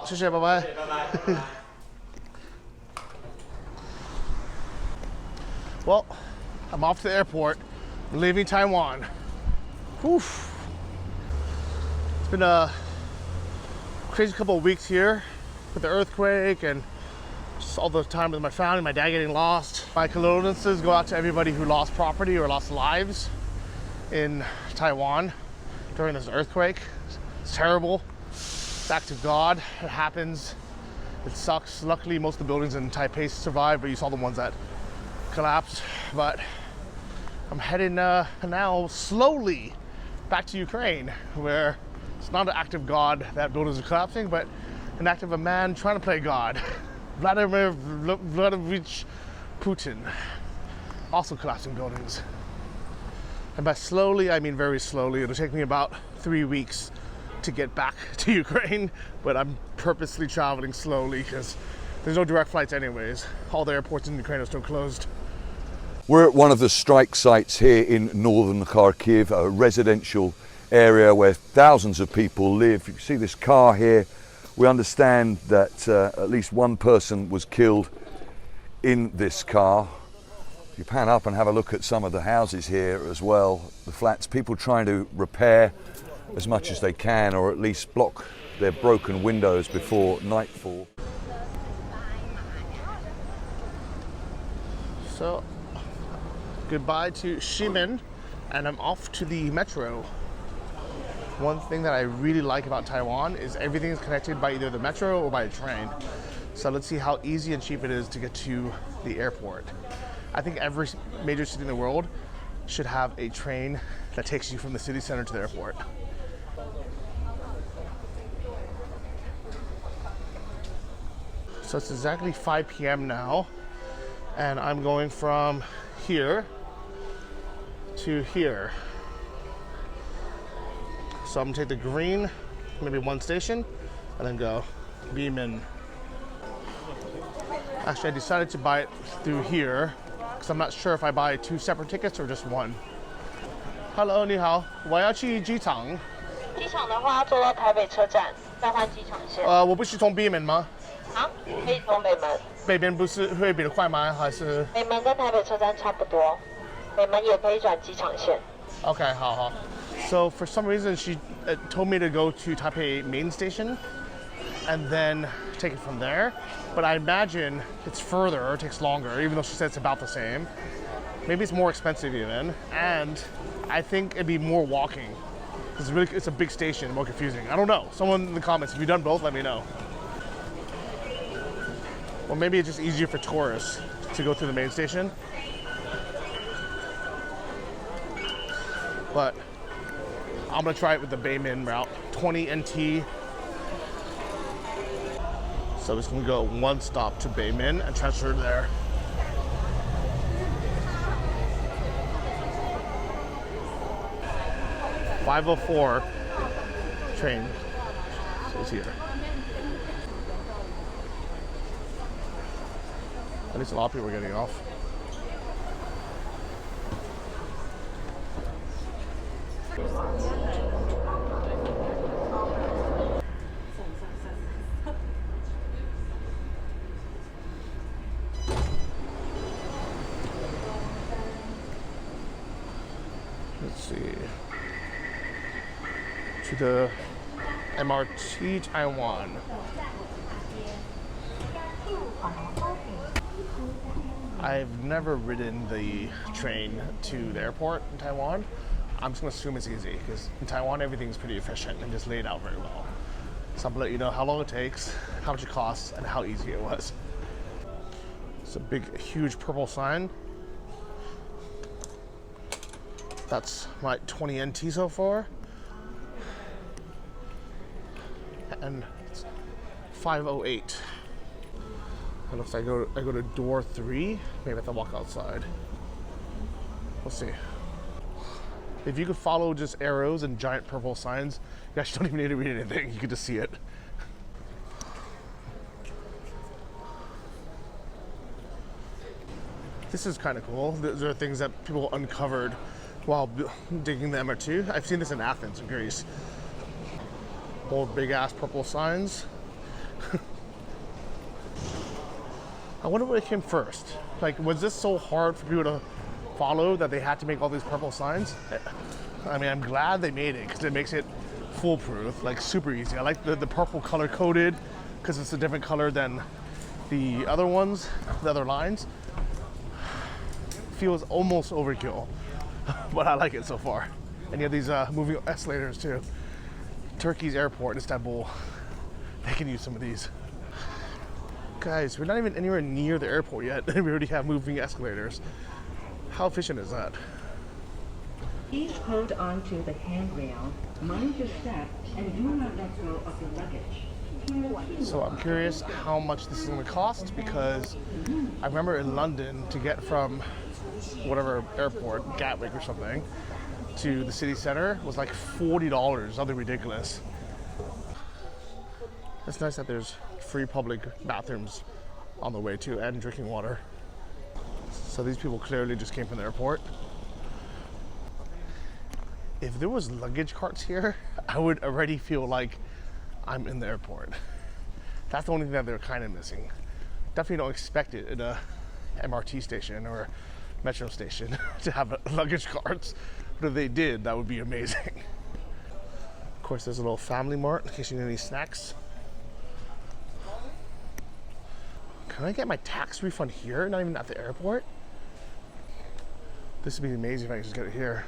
谢谢，拜拜。Well, I'm off to the airport, leaving Taiwan. Whew. It's been a crazy couple of weeks here with the earthquake and just all the time with my family, my dad getting lost. My condolences go out to everybody who lost property or lost lives in Taiwan during this earthquake. It's terrible. It's act of God. It happens. It sucks. Luckily, most of the buildings in Taipei survived, but you saw the ones that collapsed. But I'm heading now slowly back to Ukraine, where it's not an act of God that buildings are collapsing, but an act of a man trying to play God. Vladimir Vladimirovich Putin, also collapsing buildings. And by slowly, I mean very slowly. It'll take me about 3 weeks to get back to Ukraine, but I'm purposely traveling slowly because there's no direct flights anyways. All the airports in Ukraine are still closed. We're at one of the strike sites here in northern Kharkiv, a residential area where thousands of people live. You can see this car here. We understand that at least one person was killed in this car. If you pan up and have a look at some of the houses here as well, the flats, people trying to repair as much as they can, or at least block their broken windows before nightfall. So, goodbye to Ximen, and I'm off to the metro. One thing that I really like about Taiwan is everything is connected by either the metro or by a train. So let's see how easy and cheap it is to get to the airport. I think every major city in the world should have a train that takes you from the city center to the airport. So it's exactly 5 p.m. now, and I'm going from here to here. So I'm gonna take the green, maybe one station, and then go beam in. Actually, I decided to buy it through here because I'm not sure if I buy 2 separate tickets or just one. Hello, 你好，我要去机场。机场的话要坐到台北车站，再换机场线。我不是从北门吗？啊，可以从北门。北边不是会比较快吗？还是？北门跟台北车站差不多，北门也可以转机场线。Okay, 好好。So for some reason, she told me to go to Taipei main station and then take it from there. But I imagine it's further, it takes longer, even though she said it's about the same. Maybe it's more expensive even. And I think it'd be more walking. It's a big station, more confusing. I don't know. Someone in the comments, if you've done both, let me know. Or maybe it's just easier for tourists to go to the main station. But I'm gonna try it with the Beimin route, 20 NT. So I'm just gonna go one stop to Beimin and transfer there. .504 train is here. At least a lot of people are getting off. Let's see. To the MRT Taiwan. I've never ridden the train to the airport in Taiwan. I'm just gonna assume it's easy because in Taiwan everything's pretty efficient and just laid out very well. So I'm gonna let you know how long it takes, how much it costs, and how easy it was. It's a big, huge purple sign. That's my 20 NT so far. And it's 508. It looks like I go to door 3. Maybe I have to walk outside. We'll see. If you could follow just arrows and giant purple signs, you actually don't even need to read anything. You can just see it. This is kind of cool. These are things that people uncovered while digging the MR2. I've seen this in Athens, in Greece. More big ass purple signs. I wonder what came first. Like, was this so hard for people to follow that they had to make all these purple signs? I mean, I'm glad they made it because it makes it foolproof, like super easy. I like the purple color coded because it's a different color than the other ones, the other lines. Feels almost overkill, but I like it so far. And you have these moving escalators too. Turkey's airport in Istanbul, they can use some of these. Guys, we're not even anywhere near the airport yet, and we already have moving escalators. How efficient is that? Please hold on to the handrail, mind your step, and do not let go of your luggage. So I'm curious how much this is going to cost, because I remember in London to get from whatever airport, Gatwick or something, to the city center was like $40, something ridiculous. It's nice that there's free public bathrooms on the way too, and drinking water. So these people clearly just came from the airport. If there was luggage carts here, I would already feel like I'm in the airport. That's the only thing that they're kind of missing. Definitely don't expect it at a MRT station or metro station to have luggage carts. But if they did, that would be amazing. Of course, there's a little family mart in case you need any snacks. Can I get my tax refund here? Not even at the airport? This would be amazing if I could just get it here.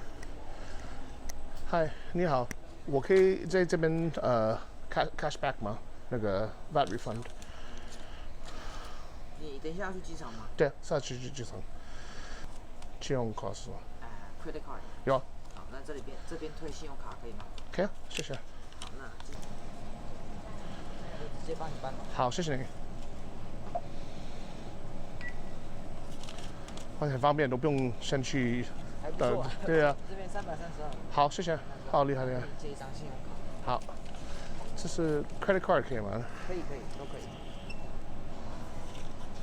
Hi, 你好，我可以在这边cashback 吗？那个 VAT refund。你等一下要去机场吗？对，下去机场。信用卡是吗？credit card。有啊。好，那这边退信用卡可以吗？可以啊，谢谢。好，那直接帮你办了。好，谢谢你。很方便，都不用先去等。对啊。这边332。好，谢谢。好，厉害厉害。借一张信用卡。好，这是 credit card 可以吗？可以，都可以。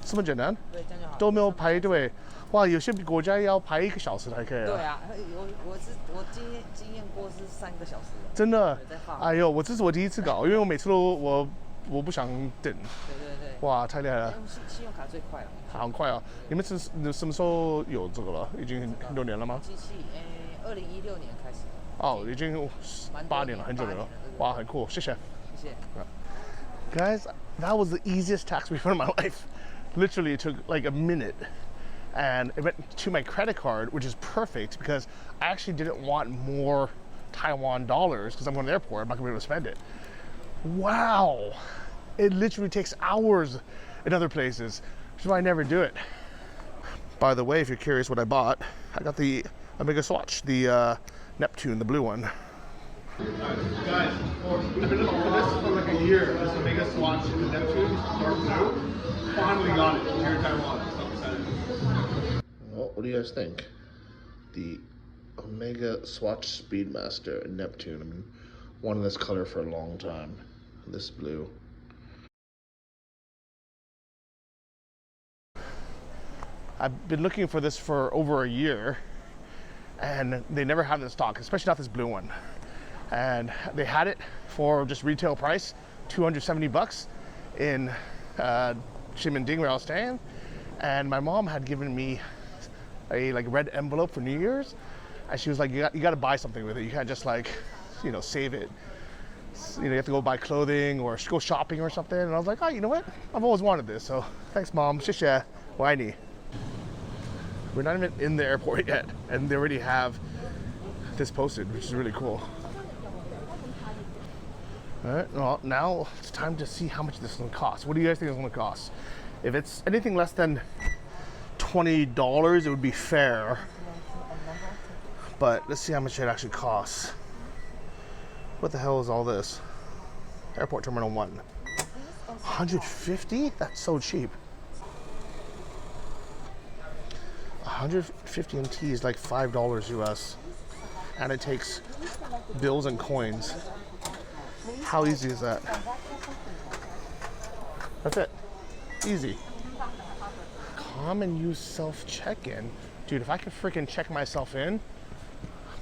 这么简单？对，这样就好。都没有排队。哇，有些国家要排1个小时才可以啊。对啊，我经验过是3个小时。真的？哎呦，这是我第一次搞，因为我每次都我不想等。对。哇，太厉害了！信用卡最快了。很快啊！你们什么时候有这个了？已经很多年了吗？机器，2016年开始。哦，已经8年了，很久了。哇，很酷，谢谢。谢谢。Guys, that was the easiest tax refund of my life. Literally, it took like a minute. And it went to my credit card, which is perfect because I actually didn't want more Taiwan dollars because I'm going to the airport. I'm not going to be able to spend it. Wow. It literally takes hours in other places, which is why I never do it. By the way, if you're curious what I bought, I got the Omega Swatch, the Neptune, the blue one. Guys, I've been looking for this for like a year. This Omega Swatch in the Neptune, dark blue. Finally got it here in Taiwan. So excited. Well, what do you guys think? The Omega Swatch Speedmaster in Neptune. I've been wanting this color for a long time. This blue. I've been looking for this for over a year, and they never have it in stock, especially not this blue one. And they had it for just retail price, $270 in Ximending where I was staying. And my mom had given me a red envelope for New Year's, and she was like, you got to buy something with it. You can't just save it. You have to go buy clothing or go shopping or something. And I was like, oh, you know what? I've always wanted this. So thanks, Mom. 谢谢，我爱你. We're not even in the airport yet, and they already have this posted, which is really cool. All right, well, now it's time to see how much this is going to cost. What do you guys think it's going to cost? If it's anything less than $20, it would be fair. But let's see how much it actually costs. What the hell is all this? Airport Terminal 1. 150? That's so cheap. 150 NT is like $5 US. And it takes bills and coins. How easy is that? That's it. Easy. Common use self-check-in. Dude, if I could freaking check myself in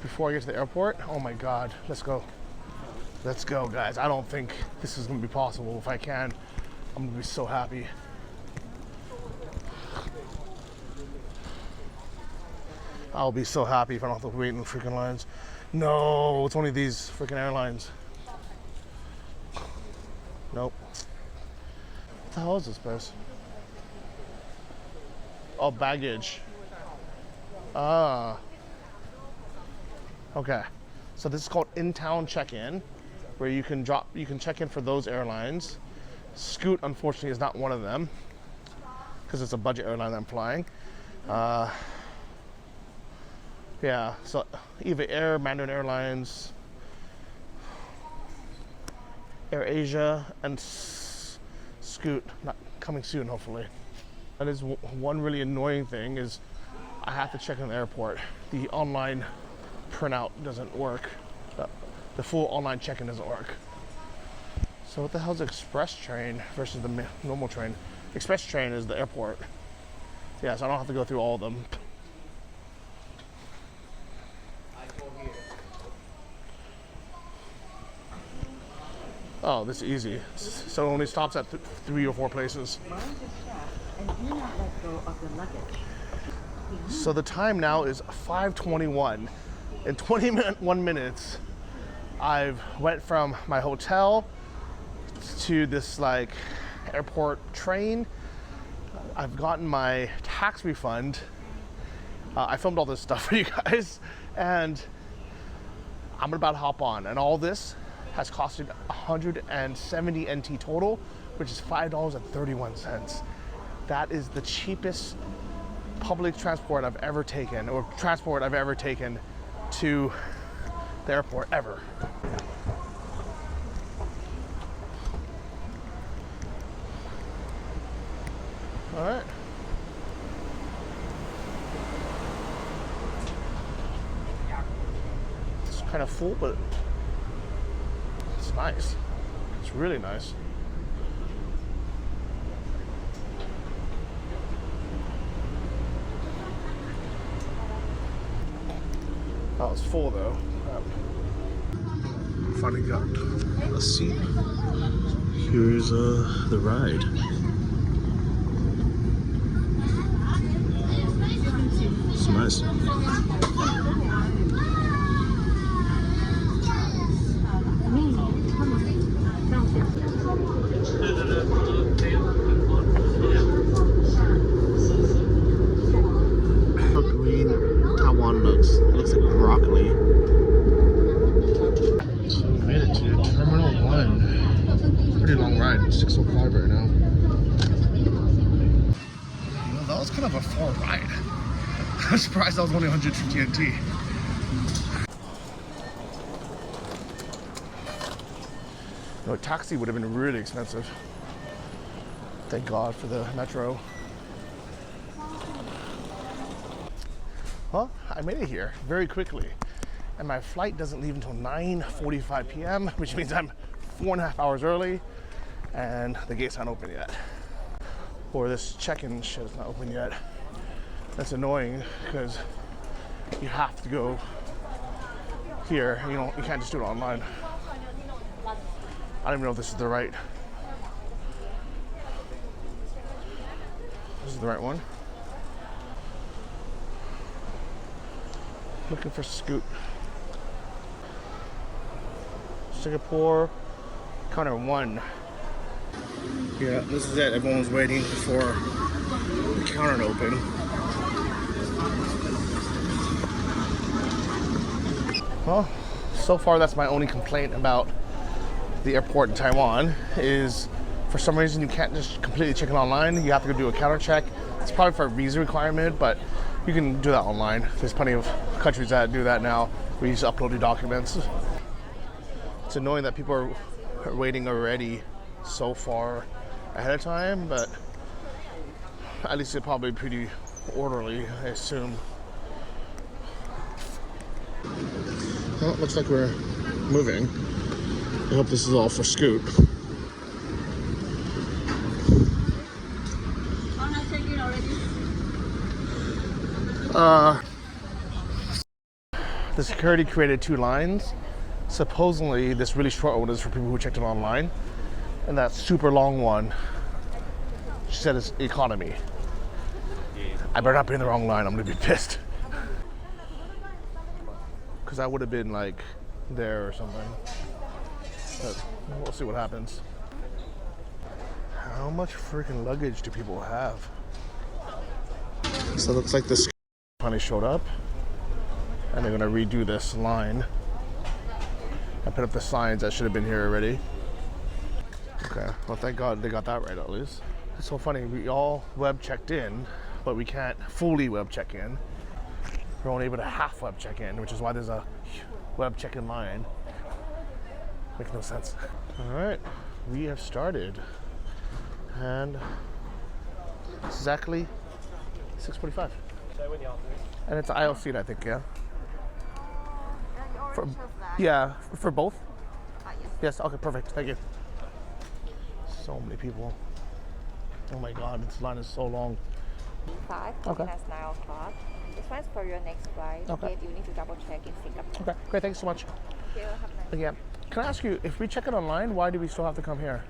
before I get to the airport, oh my God, let's go. Let's go, guys. I don't think this is gonna be possible. If I can, I'm gonna be so happy. I'll be so happy if I don't have to wait in freaking lines. No, it's only these freaking airlines. Nope. What the hell is this place? Oh, baggage. Ah. Okay. So this is called in-town check-in, where you can check in for those airlines. Scoot, unfortunately, is not one of them because it's a budget airline that I'm flying. Yeah, so Eva Air, Mandarin Airlines, Air Asia, and Scoot, not coming soon, hopefully. That is one really annoying thing is I have to check in the airport. The online printout doesn't work. The full online check-in doesn't work. So what the hell is express train versus the normal train? Express train is the airport. Yeah, so I don't have to go through all of them. Oh, this is easy. So it only stops at 3 or 4 places. Mind your step and do not let go of the luggage. So the time now is 5:21. In 21 minutes, I've went from my hotel to this like airport train. I've gotten my tax refund. I filmed all this stuff for you guys, and I'm about to hop on. And all this has costed 170 NT total, which is $5.31. That is the cheapest public transport I've ever taken, or transport I've ever taken to the airport ever. All right. It's kind of full, but it's nice. It's really nice. Oh, it's full though. Finally got a seat. Here's the ride. It's nice. How green Taiwan looks. It looks like broccoli. So we made it to Terminal 1. Pretty long ride. It's 6:05 right now. Well, that was kind of a far ride. I'm surprised that was only 150 NT. No, a taxi would have been really expensive. Thank God for the metro. Well, I made it here very quickly. And my flight doesn't leave until 9:45 p.m., which means I'm 4.5 hours early, and the gate's not open yet. Or this check-in shit is not open yet. That's annoying because you have to go here. You can't just do it online. I don't even know if this is the right. This is the right one. Looking for Scoot. Singapore, counter 1. Yeah, this is it. Everyone's waiting for the counter to open. Well, so far that's my only complaint about the airport in Taiwan is for some reason you can't just completely check in online. You have to go do a counter check. It's probably for a visa requirement, but you can do that online. There's plenty of countries that do that now where you just upload your documents. It's annoying that people are waiting already so far ahead of time, but at least it's probably pretty orderly, I assume. Well, it looks like we're moving. I hope this is all for Scoot. The security created 2 lines. Supposedly, this really short one is for people who checked it online, and that super long one, she said, is economy. I better not be in the wrong line. I'm gonna be pissed. because I would have been like there or something. But we'll see what happens. How much freaking luggage do people have? So it looks like this finally showed up, and they're gonna redo this line. I put up the signs that should have been here already. Okay, well thank God they got that right at least. It's so funny, we all web checked in, but we can't fully web check in. We're only able to half web check in, which is why there's a web check in line. Makes no sense. All right, we have started. And it's exactly 6:45. And it's aisle seat, I think, yeah? For both? Yes, okay, perfect, thank you. So many people. Oh my God, this line is so long. 5, Okay. that's 9 o'clock. This one's for your next flight. Okay. You need to double check in Singapore. Okay, great, thanks so much. Thank you. Have a nice Yeah, can I ask you, if we check it online, why do we still have to come here?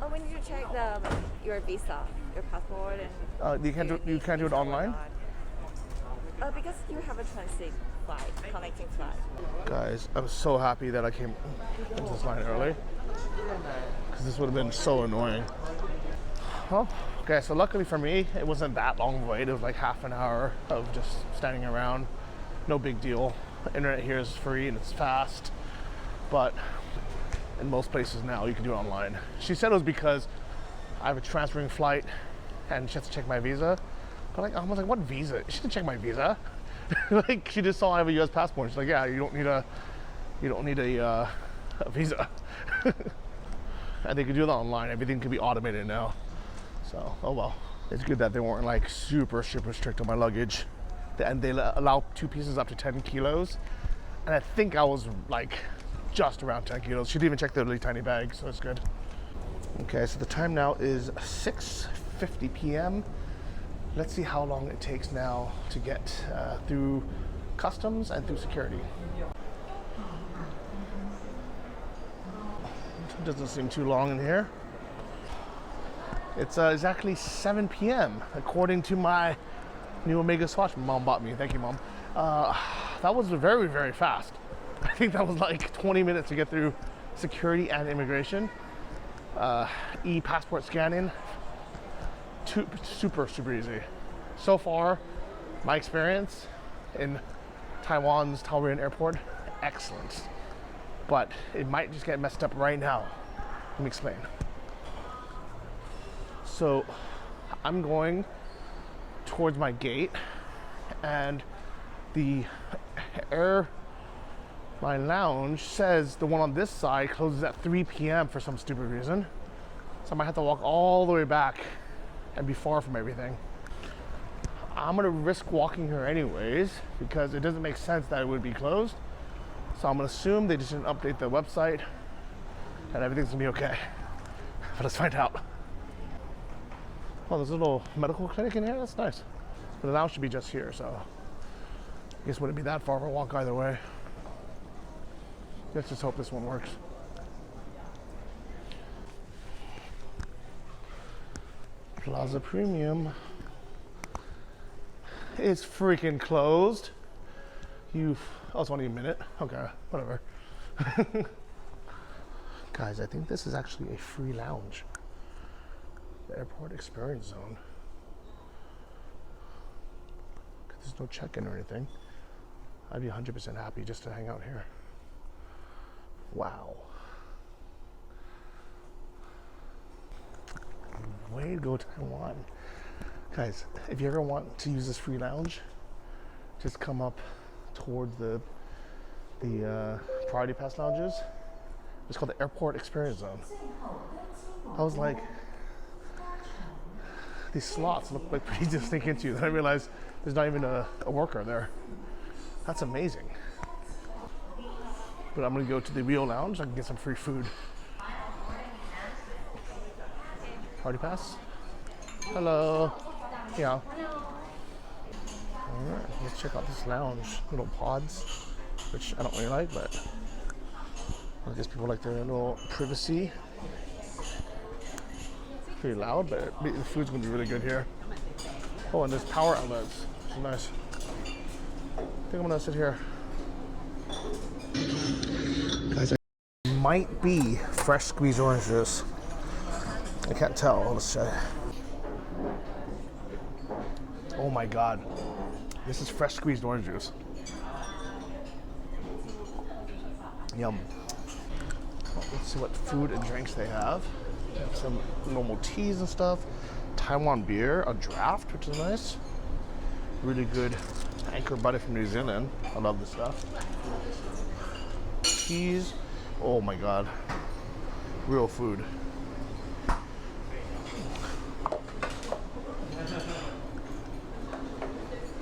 Oh, we need to check your visa, your passport, and You can't do it online? because you have a transit flight, connecting flight. Guys, I'm so happy that I came into this line early, because this would have been so annoying. Well, okay, so luckily for me, it wasn't that long of a wait. It was like half an hour of just standing around. No big deal. Internet here is free and it's fast, but in most places now you can do it online. She said it was because I have a transferring flight and she has to check my visa. But like, I was like, what visa? She didn't check my visa. Like, she just saw I have a U.S. passport. She's like, yeah, you don't need a visa. And they could do that online. Everything could be automated now. So, oh well. It's good that they weren't like super strict on my luggage. And they allow 2 pieces up to 10 kilos. And I think I was like just around 10 kilos. She didn't even check the really tiny bag, so it's good. Okay, so the time now is 6:50 p.m. Let's see how long it takes now to get through customs and through security. It doesn't seem too long in here. It's exactly 7 p.m. according to my new Omega Swatch Mom bought me. Thank you, Mom. That was very, very fast. I think that was like 20 minutes to get through security and immigration. E-passport scanning. Super easy. So far, my experience in Taiwan's Taoyuan airport, excellent. But it might just get messed up right now. Let me explain. So I'm going towards my gate, and the my lounge says the one on this side closes at 3 p.m. for some stupid reason. So I might have to walk all the way back and be far from everything. I'm gonna risk walking here anyways because it doesn't make sense that it would be closed. So I'm gonna assume they just didn't update the website and everything's gonna be okay. But let's find out. Oh, there's a little medical clinic in here, that's nice. But the lounge should be just here, so I guess it wouldn't be that far of a walk either way. Let's just hope this one works. Plaza Premium is freaking closed. Oh, it's only a minute. Okay, whatever. Guys, I think this is actually a free lounge. The Airport Experience Zone. There's no check-in or anything. I'd be 100% happy just to hang out here. Wow. Way to go, Taiwan. Guys, if you ever want to use this free lounge, just come up towards the Priority Pass lounges. It's called the Airport Experience Zone. I was like, these slots look like pretty easy to sneak into. Then I realized there's not even a worker there. That's amazing. But I'm gonna go to the real lounge. I can get some free food. Party pass? Hello. Yeah. Alright, let's check out this lounge. Little pods, which I don't really like, but I guess people like their little privacy. Pretty loud, but the food's gonna be really good here. Oh, and there's power outlets, which is nice. I think I'm gonna sit here. might be fresh squeezed orange juice. I can't tell. Let's try. Oh my god. This is fresh squeezed orange juice. Yum. Let's see what food and drinks they have. They have some normal teas and stuff. Taiwan beer, a draft, which is nice. Really good anchor butter from New Zealand. I love this stuff. Teas. Oh my god. Real food.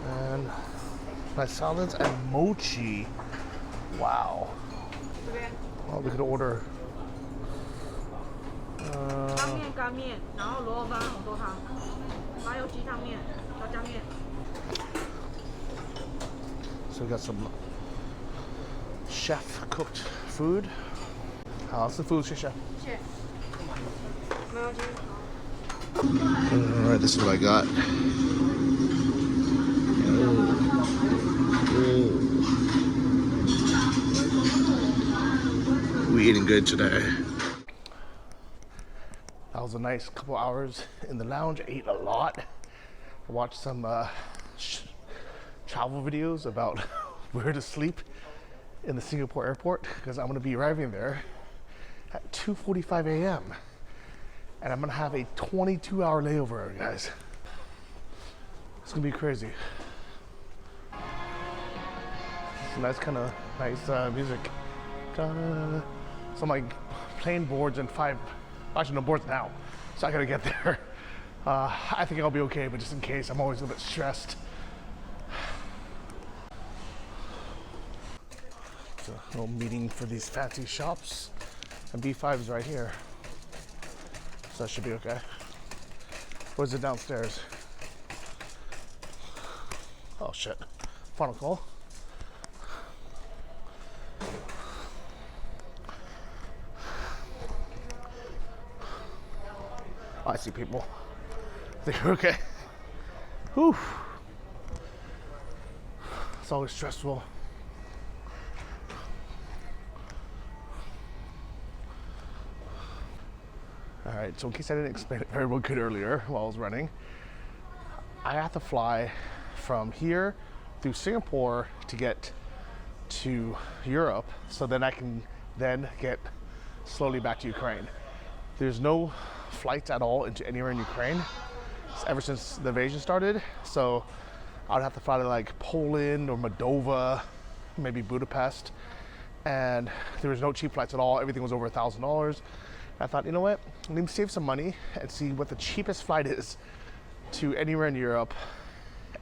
And nice salads and mochi. Wow. Oh, we could order. 干面、干面，然后萝卜干、红豆汤，还有鸡汤面、炸酱面。 So we got some chef cooked food. How's the food, chef? All right, this is what I got. We eating good today. That was a nice couple hours in the lounge. I ate a lot. I watched some travel videos about where to sleep in the Singapore airport because I'm going to be arriving there at 2:45 a.m. and I'm going to have a 22-hour layover, guys. It's going to be crazy. Some nice kind of nice music. So I'm like playing boards in 5. Actually, no boards now, so I gotta get there. I think I'll be okay, but just in case, I'm always a little bit stressed. So, no meeting for these fancy shops, and B5 is right here, so that should be okay. Where's it downstairs? Oh shit! Final call. I see people. They're okay. Whew. It's always stressful. All right, so in case I didn't explain it very well good earlier while I was running, I have to fly from here through Singapore to get to Europe, so then I can then get slowly back to Ukraine. There's no flights at all into anywhere in Ukraine ever since the invasion started, so I would have to fly to like Poland or Moldova, maybe Budapest, and there was no cheap flights at all. Everything was over $1,000. I thought, you know what, let me save some money and see what the cheapest flight is to anywhere in Europe,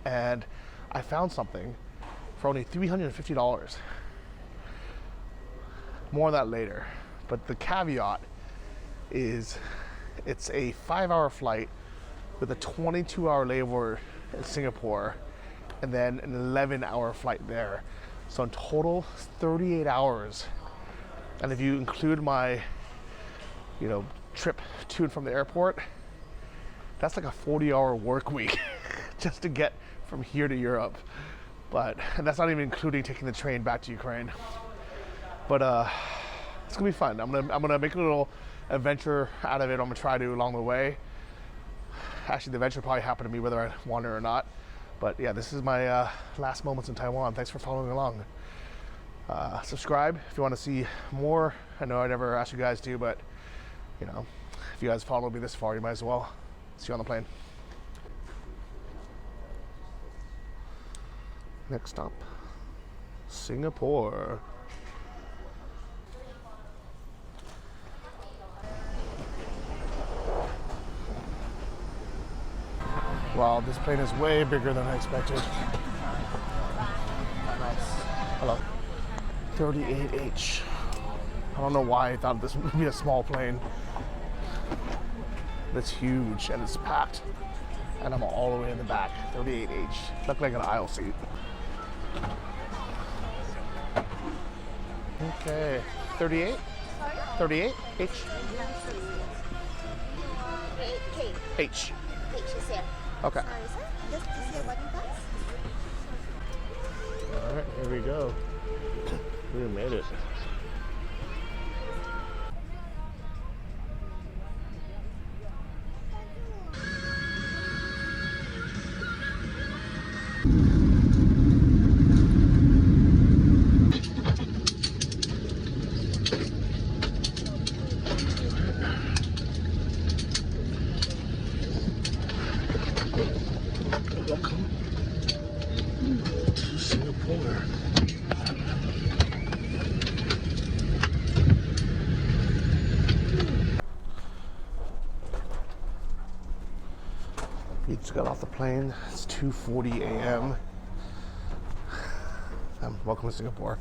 and I found something for only $350. More on that later, but the caveat is it's a 5-hour flight with a 22-hour layover in Singapore and then an 11-hour flight there. So in total, 38 hours. And if you include my, trip to and from the airport, that's like a 40-hour work week just to get from here to Europe. And that's not even including taking the train back to Ukraine. But it's gonna be fun. I'm gonna make a little adventure out of it. I'm gonna try to along the way. Actually, the adventure probably happened to me whether I want it or not. But yeah, this is my last moments in Taiwan. Thanks for following along. Subscribe if you want to see more. I know I never asked you guys to, but if you guys followed me this far, you might as well. See you on the plane. Next stop, Singapore. Wow, this plane is way bigger than I expected. Hello. 38H. I don't know why I thought this would be a small plane. It's huge and it's packed. And I'm all the way in the back. 38H. Looked like an aisle seat. Okay. 38? 38? H? H. Okay. All right, here we go. We made it. Just got off the plane. It's 2:40 a.m. Welcome to Singapore.